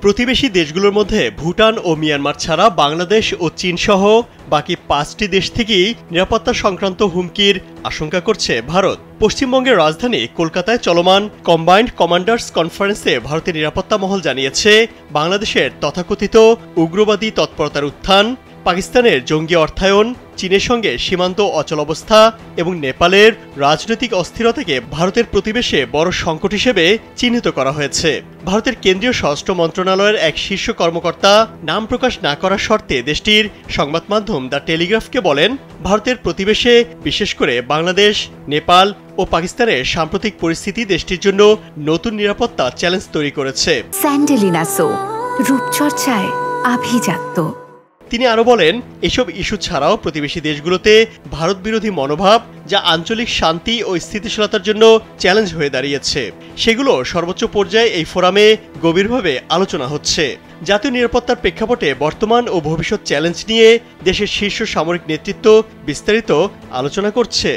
প্রতিবেশী দেশগুলোর মধ্যে ভুটান ও মিয়ানমার ছাড়া বাংলাদেশ ও চীন সহ বাকি 5টি দেশ থেকেই নিরাপত্তা সংক্রান্ত হুমকির আশঙ্কা করছে ভারত। পশ্চিমবঙ্গের রাজধানী কলকাতায় চলমান কম্বাইন্ড কমান্ডার্স কনফারেন্সে ভারতের নিরাপত্তা মহল জানিয়েছে, বাংলাদেশের তথাকথিত উগ্রবাদী তৎপরতার উত্থান, পাকিস্তানের জঙ্গি অর্থায়ন, চীনের সঙ্গে সীমান্ত অচলাবস্থা এবং নেপালের রাজনৈতিক অস্থিরতাকে ভারতের প্রতিবেশে বড় সংকট হিসেবে চিহ্নিত করা হয়েছে। ভারতের কেন্দ্রীয় স্বরাষ্ট্র মন্ত্রণালয়ের এক শীর্ষ কর্মকর্তা নাম প্রকাশ না করার শর্তে দেশটির সংবাদ মাধ্যম দ্য টেলিগ্রাফকে বলেন, ভারতের প্রতিবেশে বিশেষ করে বাংলাদেশ, নেপাল ও পাকিস্তানের সাম্প্রতিক পরিস্থিতি দেশটির জন্য নতুন নিরাপত্তা চ্যালেঞ্জ তৈরি করেছে। স্যান্ডেলিনা সো, রূপচর্চায় আভিজাত্য। তিনি আরো বলেন, এসব ইস্যু ছাড়াও প্রতিবেশী দেশগুলোতে ভারত বিরোধী মনোভাব, যা আঞ্চলিক শান্তি ও স্থিতিশীলতার জন্য চ্যালেঞ্জ হয়ে দাঁড়িয়েছে, সেগুলো সর্বোচ্চ পর্যায়ে এই ফোরামে গভীরভাবে আলোচনা হচ্ছে। জাতীয় নিরাপত্তার প্রেক্ষাপটে বর্তমান ও ভবিষ্যৎ চ্যালেঞ্জ নিয়ে দেশের শীর্ষ সামরিক নেতৃত্ব বিস্তারিত আলোচনা করছে।